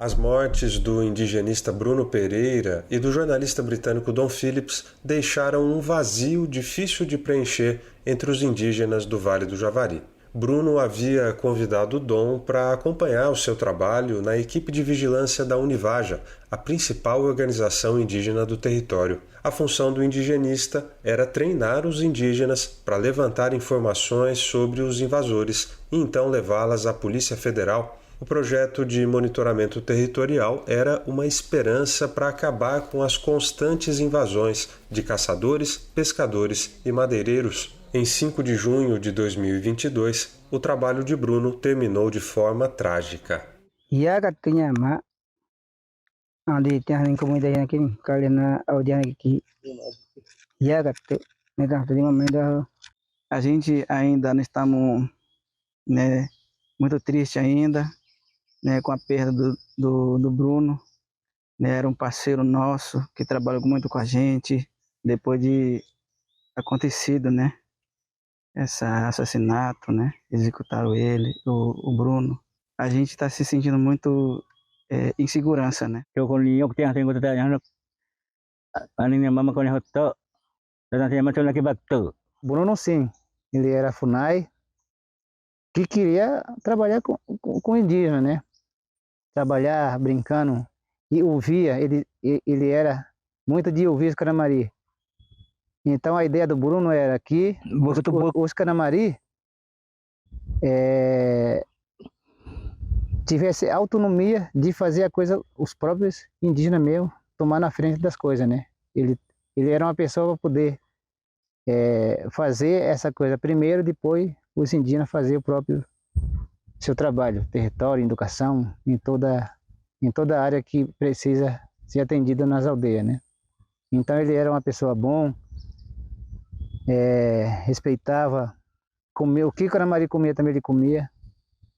As mortes do indigenista Bruno Pereira e do jornalista britânico Dom Phillips deixaram um vazio difícil de preencher entre os indígenas do Vale do Javari. Bruno havia convidado Dom para acompanhar o seu trabalho na equipe de vigilância da Univaja, a principal organização indígena do território. A função do indigenista era treinar os indígenas para levantar informações sobre os invasores e então levá-las à Polícia Federal. O projeto de monitoramento territorial era uma esperança para acabar com as constantes invasões de caçadores, pescadores e madeireiros. Em 5 de junho de 2022, o trabalho de Bruno terminou de forma trágica. A gente ainda não estamos, muito triste ainda, com a perda do Bruno, era um parceiro nosso que trabalhou muito com a gente depois de acontecido, esse assassinato, executaram ele, o Bruno. A gente está se sentindo muito em segurança, Bruno, sim, ele era FUNAI, que queria trabalhar com indígena, trabalhar brincando, e ouvia, ele era muito de ouvir os Caramari. Então a ideia do Bruno era que os Caramari tivesse autonomia de fazer a coisa, os próprios indígenas mesmo, tomar na frente das coisas, Ele era uma pessoa para poder fazer essa coisa primeiro, depois os indígenas fazer o próprio seu trabalho, território, educação, em toda a área que precisa ser atendida nas aldeias, Então ele era uma pessoa bom, respeitava, comia, o que o Caramari comia também ele comia.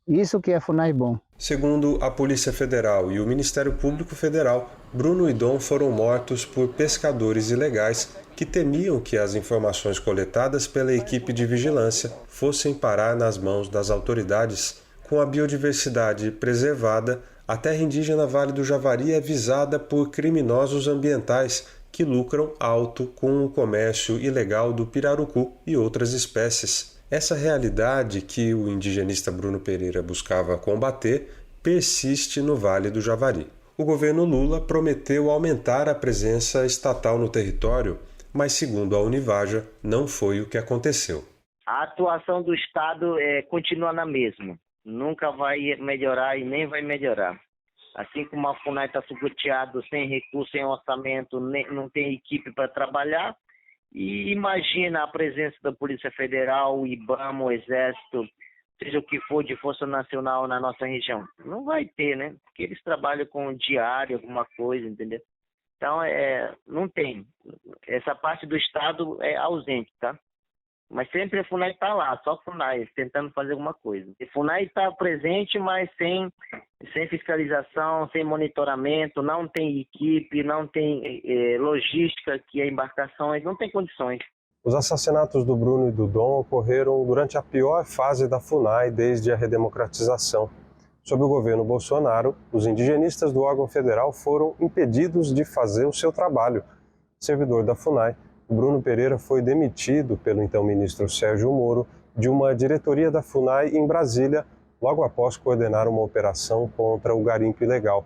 Isso que é FUNAI bom. Segundo a Polícia Federal e o Ministério Público Federal, Bruno e Dom foram mortos por pescadores ilegais que temiam que as informações coletadas pela equipe de vigilância fossem parar nas mãos das autoridades. Com a biodiversidade preservada, a terra indígena Vale do Javari é visada por criminosos ambientais que lucram alto com o comércio ilegal do pirarucu e outras espécies. Essa realidade que o indigenista Bruno Pereira buscava combater persiste no Vale do Javari. O governo Lula prometeu aumentar a presença estatal no território, mas, segundo a Univaja, não foi o que aconteceu. A atuação do Estado continua na mesma. Nunca vai melhorar e nem vai melhorar. Assim como a FUNAI está sucateado, sem recurso, sem orçamento, não tem equipe para trabalhar. E imagina a presença da Polícia Federal, o IBAMA, o Exército, seja o que for de Força Nacional na nossa região. Não vai ter, Porque eles trabalham com diário, alguma coisa, entendeu? Então, não tem. Essa parte do Estado é ausente, tá? Mas sempre a FUNAI está lá, só a FUNAI, tentando fazer alguma coisa. A FUNAI está presente, mas sem fiscalização, sem monitoramento, não tem equipe, não tem logística, que é embarcações, não tem condições. Os assassinatos do Bruno e do Dom ocorreram durante a pior fase da FUNAI desde a redemocratização. Sob o governo Bolsonaro, os indigenistas do órgão federal foram impedidos de fazer o seu trabalho. Servidor da FUNAI, Bruno Pereira foi demitido pelo então ministro Sérgio Moro de uma diretoria da FUNAI em Brasília, logo após coordenar uma operação contra o garimpo ilegal.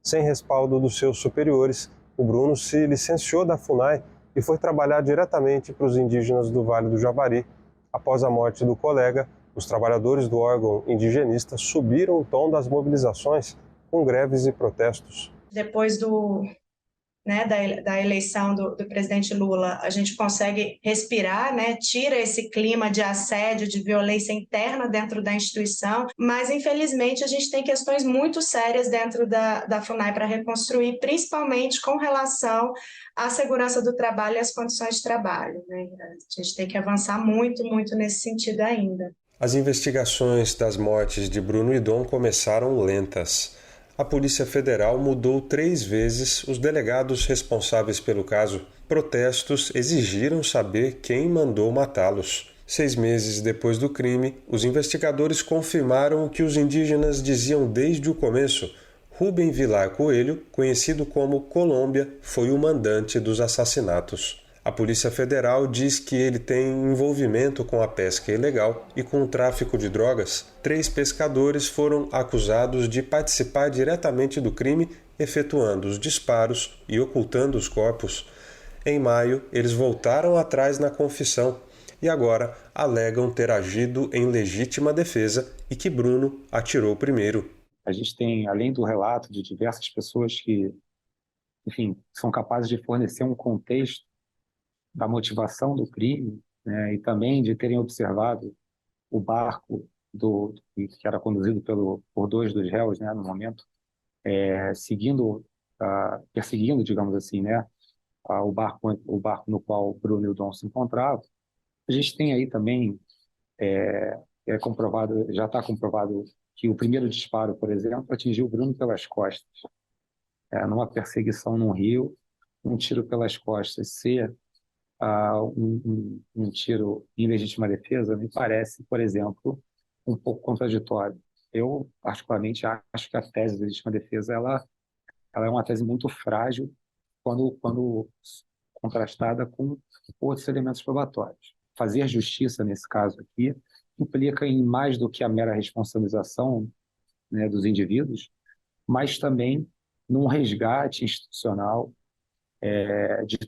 Sem respaldo dos seus superiores, o Bruno se licenciou da FUNAI e foi trabalhar diretamente para os indígenas do Vale do Javari. Após a morte do colega, os trabalhadores do órgão indigenista subiram o tom das mobilizações com greves e protestos. Depois da eleição do presidente Lula, a gente consegue respirar, tira esse clima de assédio, de violência interna dentro da instituição, mas infelizmente a gente tem questões muito sérias dentro da FUNAI para reconstruir, principalmente com relação à segurança do trabalho e às condições de trabalho. A gente tem que avançar muito, muito nesse sentido ainda. As investigações das mortes de Bruno e Dom começaram lentas. A Polícia Federal mudou 3 vezes os delegados responsáveis pelo caso. Protestos exigiram saber quem mandou matá-los. 6 meses depois do crime, os investigadores confirmaram o que os indígenas diziam desde o começo. Rubem Vilar Coelho, conhecido como Colômbia, foi o mandante dos assassinatos. A Polícia Federal diz que ele tem envolvimento com a pesca ilegal e com o tráfico de drogas. 3 pescadores foram acusados de participar diretamente do crime, efetuando os disparos e ocultando os corpos. Em maio, eles voltaram atrás na confissão e agora alegam ter agido em legítima defesa e que Bruno atirou primeiro. A gente tem, além do relato de diversas pessoas que, enfim, são capazes de fornecer um contexto da motivação do crime, né, e também de terem observado o barco que era conduzido por 2 dos réus, né, no momento, perseguindo, digamos assim, né, o barco no qual o Bruno e o Dom se encontravam. A gente tem aí também, já está comprovado que o primeiro disparo, por exemplo, atingiu o Bruno pelas costas. Numa perseguição num rio, um tiro pelas costas ser um tiro em legítima defesa, me parece, por exemplo, um pouco contraditório. Eu, particularmente, acho que a tese de legítima defesa ela é uma tese muito frágil quando contrastada com outros elementos probatórios. Fazer justiça, nesse caso aqui, implica em mais do que a mera responsabilização, né, dos indivíduos, mas também num resgate institucional de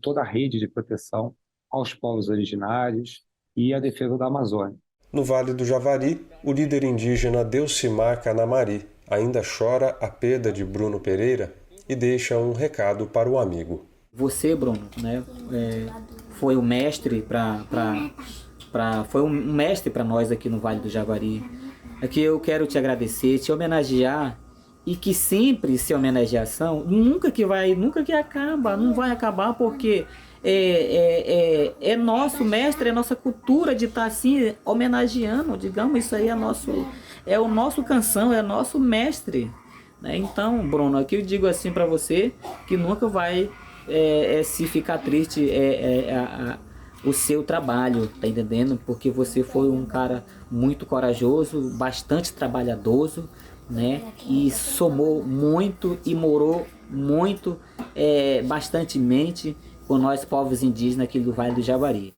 toda a rede de proteção aos povos originários e à defesa da Amazônia. No Vale do Javari, o líder indígena Delcimar Canamari ainda chora a perda de Bruno Pereira e deixa um recado para o amigo. Você, Bruno, né, foi o mestre foi um mestre para nós aqui no Vale do Javari. Aqui eu quero te agradecer, te homenagear, e que sempre se homenageação nunca que acaba, não vai acabar, porque é nosso mestre, é nossa cultura de estar assim homenageando, digamos, isso aí é o nosso canção, é nosso mestre, né? Então, Bruno, aqui eu digo assim para você que nunca vai se ficar triste o seu trabalho, tá entendendo? Porque você foi um cara muito corajoso, bastante trabalhadoso, né? E somou muito e morou muito, bastantemente com nós povos indígenas aqui do Vale do Javari.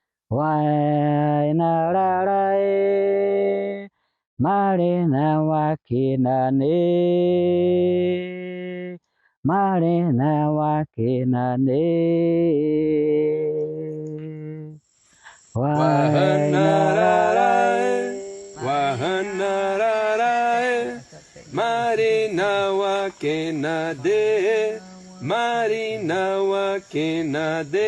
Marina wakinane, Marina wakinane, Wahanarae, Wahanarae, Marina wakinade, Marina wakinade.